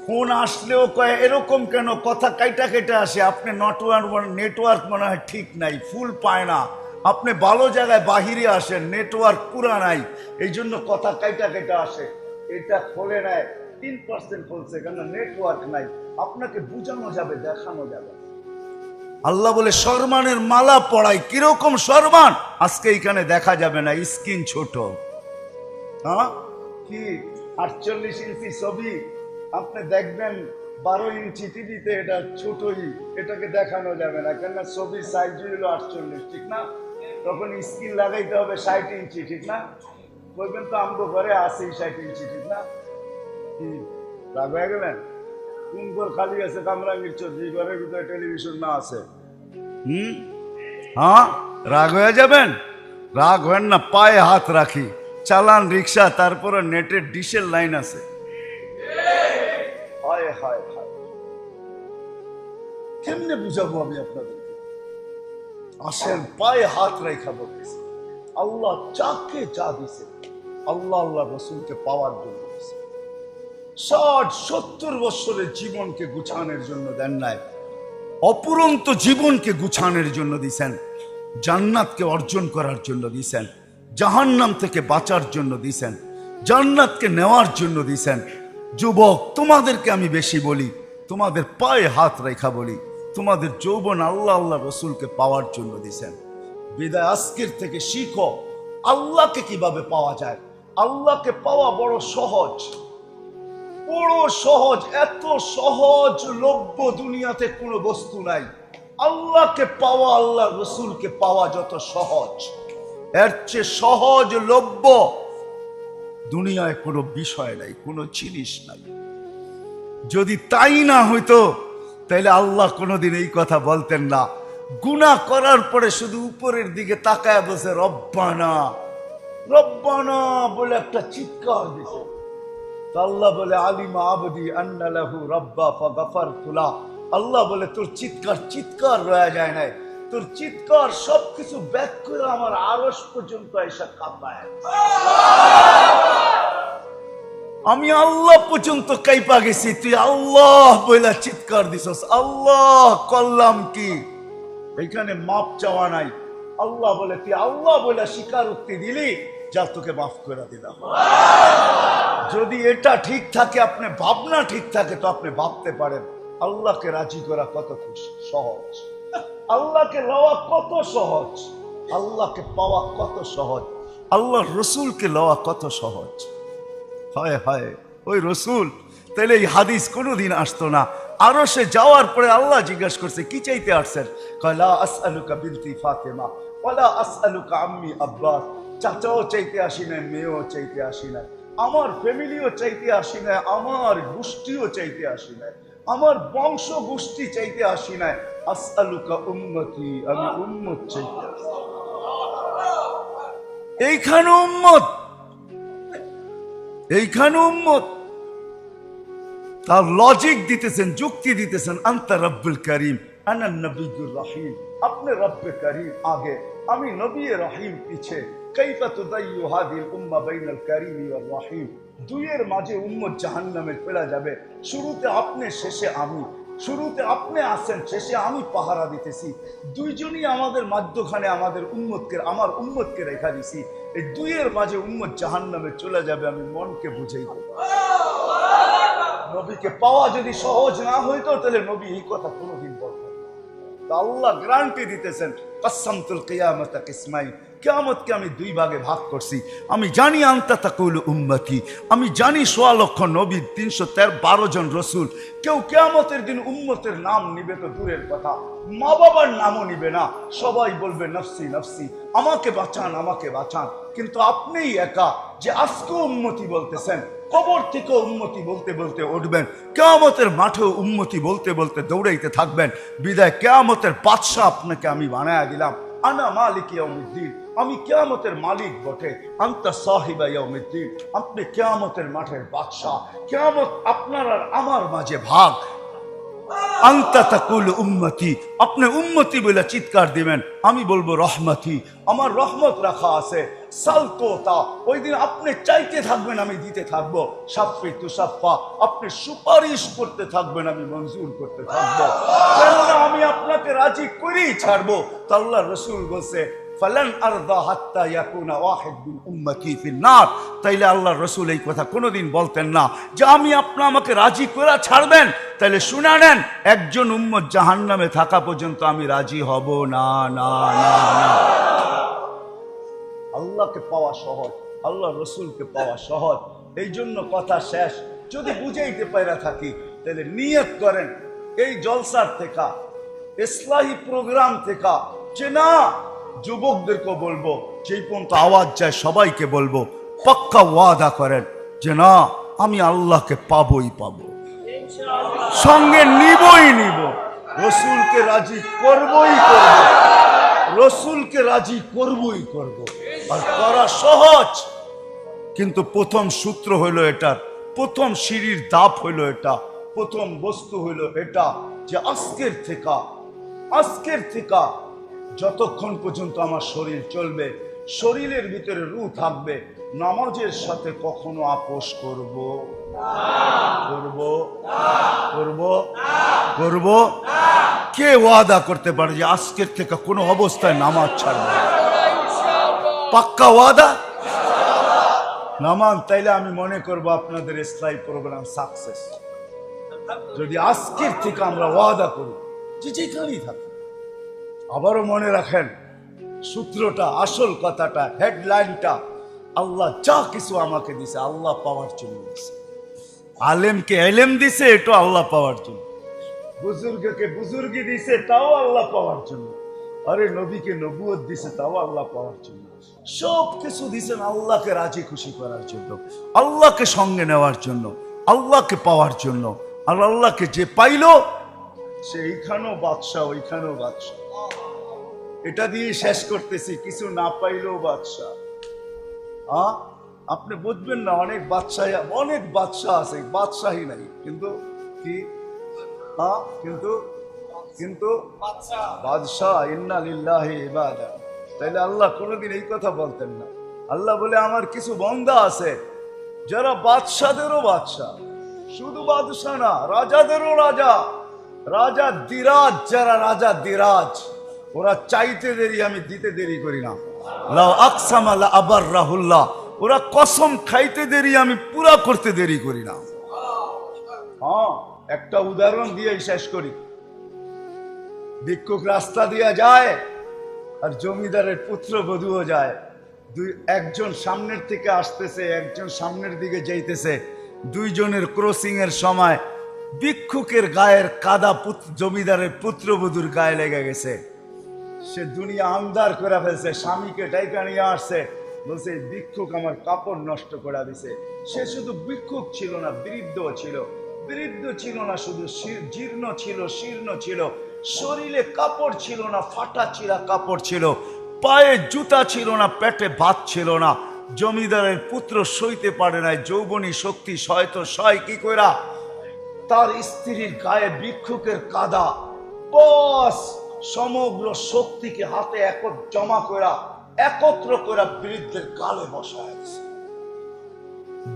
ফোন আসলেও কয় এরকম কেন, কথা কাইটা কেটে আসে। আপনি নেটওয়ার্ক মনে হয় ঠিক নাই, ফুল পায় না। আপনি ভালো জায়গায় বাহিরে আসেন, নেটওয়ার্ক পুরা নাই, এই জন্য কথা কাইটা কেটে আসে। এটা খোলে নেয় 3% খুলছে, কেন নেটওয়ার্ক নাই। আপনাকে বুঝানো যাবে, দেখানো যাবে। আল্লাহ বলে সম্মানের মালা পড়াই। কিরকম সম্মান? আজকে এখানে দেখা যাবে না, স্ক্রিন ছোট। হ্যাঁ কি 48 ইঞ্চি ছবি আপনি দেখবেন, 12 ইঞ্চি টিভিতে, এটা ছোটই, এটাকে দেখানো যাবে না, কেননা ছবির সাইজ হলো 48, ঠিক না? তখন স্ক্রিন লাগাইতে হবে 60 ইঞ্চি, ঠিক না? বলবেন তো আমগো ঘরে আছে 60 ইঞ্চি, ঠিক না? কি রাগ হয়ে গেলেন? কোন ঘর খালি আছে কামরাঙ্গীর চর, যে ঘরের ভিতরে টেলিভিশন না আছে? হ্যাঁ রাগ হয়ে যাবেন? রাগ হবেন না, পায়ে হাত রাখি, চালান রিক্সা, তারপরে নেটের ডিশের লাইন আছে। হায় হায় হায়, কেমনে বুঝাবো আমি আপনাদেরকে? আসেন পায়ে হাত রেখা বলতেছে, আল্লাহ যাকে যা দিছে আল্লাহ আল্লাহ রসুলকে পাওয়ার জন্য দিছে। 60-70 বছরের জীবনকে গুছানোর জন্য দেন নাই, অপুরন্ত জীবনকে গুছানোর জন্য দিছেন, জান্নাতকে অর্জন করার জন্য দিছেন, জাহান্নাম থেকে বাঁচার জন্য দিছেন, জান্নাতকে নেওয়ার জন্য দিছেন। যুবক, তোমাদেরকে আমি বেশি বলি, তোমাদের পায়ে হাত রেখা বলি, তোমাদের যৌবন আল্লাহ আল্লাহ রসুলকে পাওয়ার জন্য দিছেন। বিদায় আজকের থেকে শিখো আল্লাহকে কিভাবে পাওয়া যায়। আল্লাহকে পাওয়া বড় সহজ, বড় সহজ, এত সহজলভ্য দুনিয়াতে কোনো বস্তু নাই। আল্লাহকে পাওয়া, আল্লাহ রসুলকে পাওয়া যত সহজ, এর চেয়ে সহজলভ্য দুনিয়ায় কোনো বিষয় নাই, কোনো জিনিস নাই। যদি তাই না হইতো তাইলে আল্লাহ কোনোদিন এই কথা বলতেন না। গুনাহ করার পরে শুধু উপরের দিকে তাকায় বসে রব্বানা রব্বানা বলে একটা চিৎকার দিছে। আল্লাহ বলে আলিমা আবদি আন্না লাহু রাব্বা ফাগাফারতু লাহু। আল্লাহ বলে তোর চিৎকার রয়ে যায় নাই, তোর চিৎকার সবকিছু ব্যাক করে আমার আরশ পর্যন্ত এসে কাঁপায়। আমি আল্লাহ পর্যন্ত কাইপা গেছি, তুই আল্লাহ বইলা চিৎকার দিছস। আল্লাহ করলাম কি? এখানে মাপ চাওয়া নাই। আল্লাহ বলে তুই আল্লাহ বইলা স্বীকারোক্তি দিলি, যা তোকে মাফ করে দিলাম। যদি এটা ঠিক থাকে, আপনি ভাবনা ঠিক থাকে, তো আপনি ভাবতে পারেন আল্লাহকে রাজি করা কত সহজ, আল্লাহকে লওয়া কত সহজ, আল্লাহকে পাওয়া কত সহজ, আল্লাহ রসুলকে লওয়া কত সহজ। হায় হায় ওই রসুল, তাহলে এই হাদিস কোনোদিন আসতো না। আরো সে যাওয়ার পরে আল্লাহ জিজ্ঞাসা করছে কি চাইতে আসছেন? লা আসআলুকা বিনতি ফাতেমা ওয়ালা আসআলুকা আম্মি আব্বাস। চাচাও চাইতে আসি নাই, মেয়েও চাইতে আসি নাই, আমার ফ্যামিলিও চাইতে আসি নাই, আমার গোষ্ঠীও চাইতে আসি নাই, আমার বংশ গোষ্ঠী চাইতে আসি নাই। আসআলুকা উম্মতি, আমি উম্মত চাইতে আসি। এইখানে উম্মত, এইখানে উম্মত। তার লজিক দিতেছেন, যুক্তি দিতেছেন। আনতা রব্বুল করিম আনা নবিয়্যুর রহিম। আপনি রব্বে করিম আগে, আমি নবী রহিম পিছে। কাইফা তুদাইয়ু হাদিল উম্মাহ বাইনাল করিম ওয়ার রহিম। দুইয়ের মাঝে উম্মত জাহান্নামে ফেলা যাবে। শুরুতে আপনি, শেষে আমি। শুরুতে আপনি আছেন, শেষে আমি পাহারা দিতেছি। দুইজনই আমাদের মাঝখানে আমাদের উম্মতকে, আমার উম্মতকে রেখা দিছি। এই দুইয়ের মাঝে উম্মত জাহান্নামে চলে যাবে, আমি মনকে বুঝাই দেব। নবীকে পাওয়া যদি সহজ না হইতো তাহলে নবী এই কথা কোনোদিন বলতেন না। আল্লাহ গ্যারান্টি দিতেছেন, কাসসামতুল কিয়ামাতা কিসমাইন। কিয়ামতকে আমি দুই ভাগে ভাগ করছি। আমি জানি আনতা তাকুলু উম্মতি, আমি জানি 1.25 লক্ষ নবী, 312 জন রসুল। কেউ কিয়ামতের দিন উম্মতের নাম নিবে তো দূরের কথা, মা বাবার নামও নিবে না। সবাই বলবে নফসি নফসি, আমাকে বাঁচান আমাকে বাঁচান। কিন্তু আপনিই একা যে আজকে উম্মতি বলতেছেন, কবর থেকে উম্মতি বলতে বলতে উঠবেন, কিয়ামতের মাঠেও উম্মতি বলতে বলতে দৌড়াইতে থাকবেন। বিদায় কিয়ামতের বাদশা আপনাকে আমি বানায়া দিলাম। আনা মালিক ইয়াউমিদ্দিন, আমি কিয়ামতের মালিক বটে। আনতা সাহিবা ইয়াউমিদ্দিন, আপনি কিয়ামতের মাঠের বাদশা। কিয়ামত আপনার আর আমার মাঝে ভাগ। আনতা তাকুলু উম্মতি, আপনি উম্মতি বলে চিৎকার দিবেন, আমি বলবো রহমতি, আমার রহমত রাখা আছে। সালতোতা, ওই দিন আপনি চাইতে থাকবেন, আমি দিতে থাকবো। সাফি তুসাফা, আপনি সুপারিশ করতে থাকবেন, আমি মঞ্জুর করতে থাকবো। কেননা আমি আপনাকে রাজি করেই ছাড়বো। তো আল্লাহ রসুল বলছে ফালান আরদা হাত্তা ইয়াকুনা ওয়াহিদ মিন উম্মতি ফিন নার। তাইলে আল্লাহ রসুল এই কথা কোনোদিন বলতেন না যে আমি আমাকে রাজি করে ছাড়বেন। তাইলে শুনে নেন, একজন উম্মত জাহান্নামে থাকা পর্যন্ত আমি রাজি হব না, না না না। আল্লাহকে পাওয়া সহজ, আল্লাহ রসুলকে পাওয়া সহজ। এই জন্য কথা শেষ। যদি বুঝাইতে পারা থাকি তাহলে নিয়ত করেন এই জলসার থেকে, ইসলাহি প্রোগ্রাম থেকে, যে না যুবকদেরকে বলবো, যেই পর্যন্ত আওয়াজ যায় সবাইকে বলবো, পাক্কা ওয়াদা করেন যে না আমি আল্লাহকে পাবোই পাবো, সঙ্গে নিবই নিব, রসুলকে রাজি করবই করব, রসুলকে রাজি করবই করব। আর করা সহজ, কিন্তু প্রথম সূত্র হইল এটার, প্রথম সিঁড়ির ধাপ হইল এটা, প্রথম বস্তু হইল এটা যে আজকের থেকে যতক্ষণ পর্যন্ত আমার শরীর চলবে, শরীরের ভিতরে রূহ থাকবে, নামাজের সাথে কখনো আপোষ করব করব করব করব কে ওয়াদা করতে পারে যে আজকের থেকে কোনো অবস্থায় নামাজ ছাড়বে? পাক্কা ওয়াদা? নামান তাইলে আমি মনে করব আপনাদের ইসলামী প্রোগ্রাম সাকসেস। যদি আজকের থেকে আমরা ওয়াদা করি যে যেখানেই থাকি। আবারও মনে রাখেন সূত্রটা, আসল কথাটা, হেডলাইনটা, আল্লাহ যা কিছু আমাকে দিছে আল্লাহ পাওয়ার জন্য দিছে। আলেমকে এলেম দিছে এটা আল্লাহ পাওয়ার জন্য, বুজুর্গকে বুজুর্গি দিছে তাও আল্লাহ পাওয়ার জন্য, আরে নবীকে নবুয়ত দিছে তাও আল্লাহ পাওয়ার জন্য। সব কিছু দিছেন আল্লাহকে রাজি খুশি করার জন্য, আল্লাহকে সঙ্গে নেওয়ার জন্য, আল্লাহকে পাওয়ার জন্য। আর আল্লাহকে যে পাইল সে এইখানেও বাদশাহ ওইখানেও বাদশাহ। এটা দিয়ে শেষ করতেছি, কিছু না পাইলেও বাদশাহ। আপনি বুঝবেন না, অনেক বাদশাহ আছে, বাদশাহী নাই, কিন্তু কি কিন্তু কিন্তু বাদশাহ। ইন্না লিল্লাহি ইবাদা। তাইলে আল্লাহ কোনোদিন এই কথা বলতেন না। আল্লাহ বলে আমার কিছু বান্দা আছে যারা বাদশাদেরও বাদশাহ, শুধু বাদশাহ না, রাজাদেরও রাজা, রাজা দিরাজ, যারা রাজা দিরাজ, ওরা চাইতে দেরি আমি দিতে দেরি করি না। লাউ আকসামা লা আবাররাহুল্লাহ, ওরা কসম খাইতে দেরি আমি পুরা করতে দেরি করি না। একটা উদাহরণ দিয়ে শেষ করি। ভিক্ষুক রাস্তা দিয়ে যায় আর জমিদারের পুত্রবধূও যায়। একজন সামনের থেকে আসতেছে, একজন সামনের দিকে যাইতেছে। দুইজনের ক্রসিং এর সময় ভিক্ষুকের গায়ের কাদা জমিদারের পুত্রবধূর গায়ে লেগে গেছে। সে দুনিয়া আন্দার করে ফেলছে, স্বামীকে ডাইকা নিয়ে আসছে, বলছে ভিক্ষুক আমার কাপড় নষ্ট করে দিছে। সে শুধু ভিক্ষুক ছিল না, বৃদ্ধ ছিল। বৃদ্ধ ছিল না শুধু, জীর্ণ ছিল, শীর্ণ ছিল, শরীরে কাপড় ছিল না, ফাটা চিরা কাপড় ছিল, পায়ে জুতা ছিল না, পেটে ভাত ছিল না। জমিদারের পুত্র সইতে পারে নাই, যৌবনী শক্তি সয় কি কইরা তার স্ত্রীর গায়ে ভিক্ষুকের কাদা, বস সমগ্র শক্তিকে হাতে একত্র করা বৃদ্ধের গালে বসায়।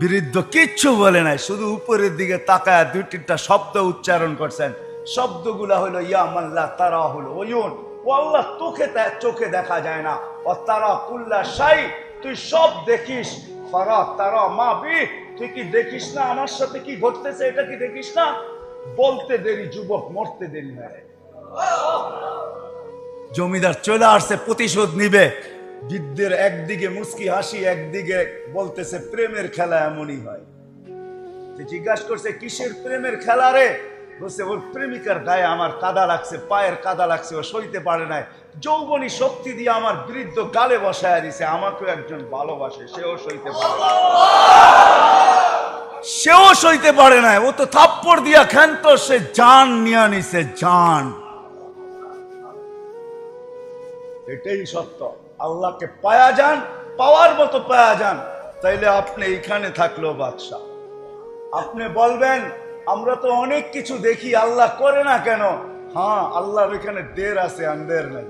বৃদ্ধ কিচ্ছু বলে নাই, শুধু উপরের দিকে তাকায় দুই তিনটা শব্দ উচ্চারণ করছেন। শব্দগুলা হলো ইয়া মাল্লা তারা হলো ওয়ুন, ও আল্লাহ চোখে দেখা যায় না, ও তারা কুল্লা শাই, তুই সব দেখিস, ফারা তারা মা বি, তুই কি দেখিস না আমার সাথে কি ঘটতেছে, এটা কি দেখিস না? বলতে দেরি যুবক, মরতে দেরি হয়। জমিদার চলে আসছে, প্রতিশোধ নিবে। বৃদ্ধের একদিকে মুস্কি হাসি, একদিকে বলতেছে প্রেমের খেলা এমনই হয়। জিজ্ঞাসা করছে কিসের প্রেমের খেলা রে? বলছে ওর প্রেমিকার গায়ে আমার কাদা লাগছে, পায়ের কাদা লাগছে, ও সইতে পারে নাই, যৌবনী শক্তি দিয়ে আমার বৃদ্ধ গালে বসায় দিছে। আমাকেও একজন ভালোবাসে, সেও সইতে পারে নাই, ও তো থাপ্পড় দিয়া ক্ষান্ত, সে জান নিয়ে নিছে, জান। এটাই সত্য। আল্লাহকে পায়া যান, পাওয়ার মতো পায়া যান, তাইলে আপনি এইখানে থাকলেও বাদশাহ। আপনি বলবেন আমরা তো অনেক কিছু দেখি, আল্লাহ করে না কেন? আল্লাহর এখানে দের আছে, আন্দের নাই।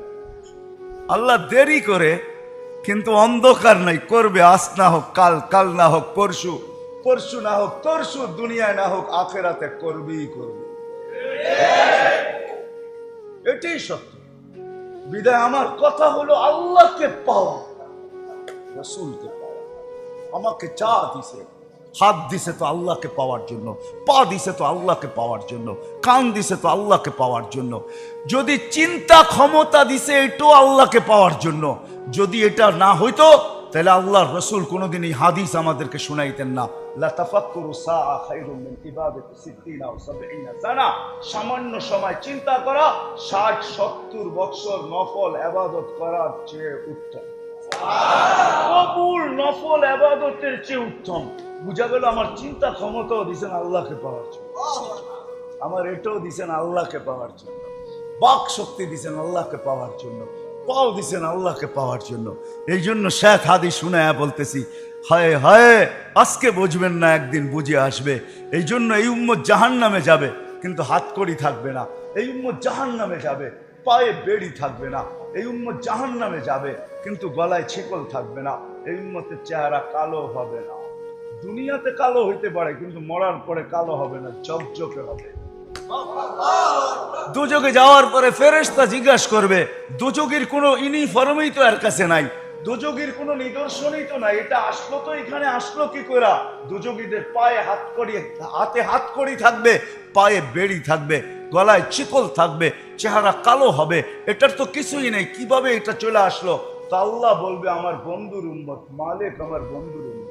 আল্লাহ দেরি করে, কিন্তু অন্ধকার নাই, করবে। আজ না হোক কাল, কাল না হোক পরশু, পরশু না হোক তরশু, দুনিয়ায় না হোক আখেরাতে করবেই করবে। এটাই সত্য। বিদায় আমার কথা হলো আল্লাহকে পাওয়া, রাসূলকে পাওয়া। আমাকে চা দিছে, হাত দিছে তো আল্লাহকে পাওয়ার জন্য, পা দিছে তো আল্লাহকে পাওয়ার জন্য, কান দিছে তো আল্লাহকে পাওয়ার জন্য। যদি চিন্তা ক্ষমতা দিছে এটাও আল্লাহকে পাওয়ার জন্য। যদি এটা না হইতো তাহলে আল্লাহর রাসূল কোনোদিন এই হাদিস আমাদেরকে শোনাইতেন না। লা তাফাক্কুরু সাআ খায়রুম মিন ইবাদাতি 60 আও 70 সানা। সামান্য সময় চিন্তা করা 60-70 বছর নফল ইবাদত করার চেয়ে উত্তম। কবুল নফল ইবাদতের চেয়ে উত্তম। বুঝা গেল আমার চিন্তা ক্ষমতাও দিছেন আল্লাহকে পাওয়ার জন্য, আমার এটাও দিছেন আল্লাহকে পাওয়ার জন্য, বাক শক্তি দিছেন আল্লাহকে পাওয়ার জন্য, পাও দিছেন আল্লাহকে পাওয়ার জন্য। এই জন্য শেখ হাদিস শুনায়া বলতেছি, হায় হায় আজকে বুঝবেন না, একদিন বুঝে আসবে। এই জন্য এই উম্মত জাহান্নামে যাবে, কিন্তু হাতকড়ি থাকবে না। এই উম্মত জাহান্নামে যাবে, পায়ে বেড়ি থাকবে না। এই উম্মত জাহান্নামে যাবে, কিন্তু গলায় ছিকল থাকবে না। এই উম্মতের চেহারা কালো হবে না। দুনিয়াতে কালো হইতে পারে, কিন্তু মরার পরে কালো হবে না, চকচকে হবে। দুযোগে যাওয়ার পরে ফেরেশতা জিজ্ঞাসা করবে, দুযোগীর কোনো ইউনিফর্মই তো এর কাছে নাই, দুযোগীর কোনো নিদর্শনই তো নাই, এটা আসলো তো এখানে আসলো কি করে? দুযোগীদের পায়ে হাত করি, হাতে হাত করি থাকবে, পায়ে বেড়ি থাকবে, গলায় চিকল থাকবে, চেহারা কালো হবে, এটার তো কিছুই নেই, কিভাবে এটা চলে আসলো? তা আল্লাহ বলবে, আমার বন্ধুর উম্মত, মালিক আমার বন্ধুর উম্মত।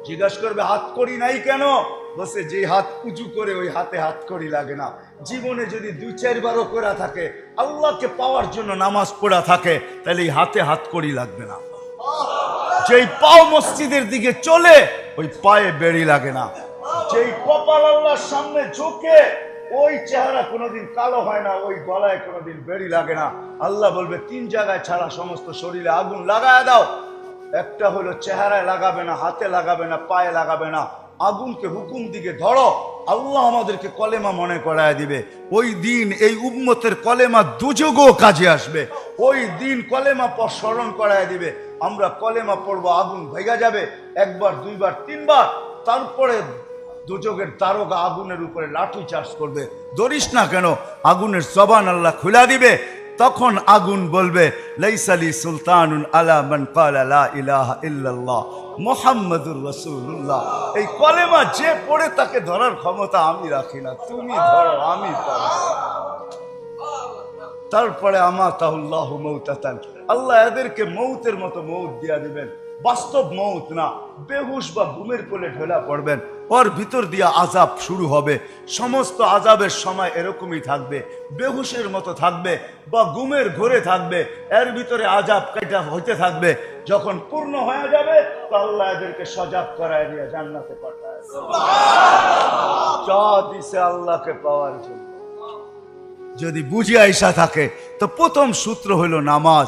জিজ্ঞাসা করবে, হাত করি নাই কেন? বসে, যে হাত উঁচু করে ওই হাতে হাত করি লাগে না। জীবনে যদি 2-4 বারও করা থাকে, আল্লাহকে পাওয়ার জন্য নামাজ পড়া থাকে, তাহলে এই হাতে হাত করি লাগবে না। যেই পাও মসজিদের দিকে চলে, ওই পায়ে বেড়ি লাগে না। যেই কপাল আল্লাহর সামনে ঝুঁকে, ওই চেহারা কোনোদিন কালো হয় না, ওই গলায় কোনোদিন বেড়ি লাগে না। আল্লাহ বলবে, 3 জায়গায় ছাড়া সমস্ত শরীরে আগুন লাগায় দাও। একটা হলো চেহারায় লাগাবে না, হাতে লাগাবে না, পায়ে লাগাবে না, আগুনকে হুকুম দিকে ধরো। আল্লাহ আমাদেরকে কলেমা মনে করায় দিবে। ওই দিন এই উম্মতের কলেমা দুযোগও কাজে আসবে। ওই দিন কলেমা পর স্মরণ করায় দিবে। আমরা কলেমা পড়বো, আগুন ভেঙে যাবে 1 বার 2 বার 3 বার। তারপরে দুযোগের দারোগা আগুনের উপরে লাঠি চার্জ করবে, ধরিস না কেন? আগুনের জবান আল্লাহ খুলে দিবে। তখন আগুন বলবে, লাইসালি সুলতানুন আলা মান ক্বালা লা ইলাহা ইল্লাল্লাহ মুহাম্মাদুর রাসূলুল্লাহ। এই কলেমা যে পড়ে তাকে ধরার ক্ষমতা আমি রাখি না, তুমি ধরো, আমি পারবো। তারপরে আমাতাহুল্লাহু মাউতাতান, আল্লাহ এদেরকে মৌতের মতো মৌত দিয়া দিবেন। বাস্তব মৌত না, বেহুশ বা ঘুমের কোলে ঢেলা পড়বেন, ওর ভিতর দিয়া আযাব শুরু হবে। সমস্ত আযাবের সময় এরকমই থাকবে, বেহুশের মতো থাকবে বা ঘুমের ঘোরে থাকবে, এর ভিতরে আযাব কাটা হইতে থাকবে। যখন পূর্ণ হয়ে যাবে, তো আল্লাহ এদেরকে সজাগ করায় দিয়ে জান্নাতে পাঠায়। যা দিছে আল্লাহকে পাওয়ার জন্য। যদি বুঝে আইসা থাকে, তো প্রথম সূত্র হলো নামাজ।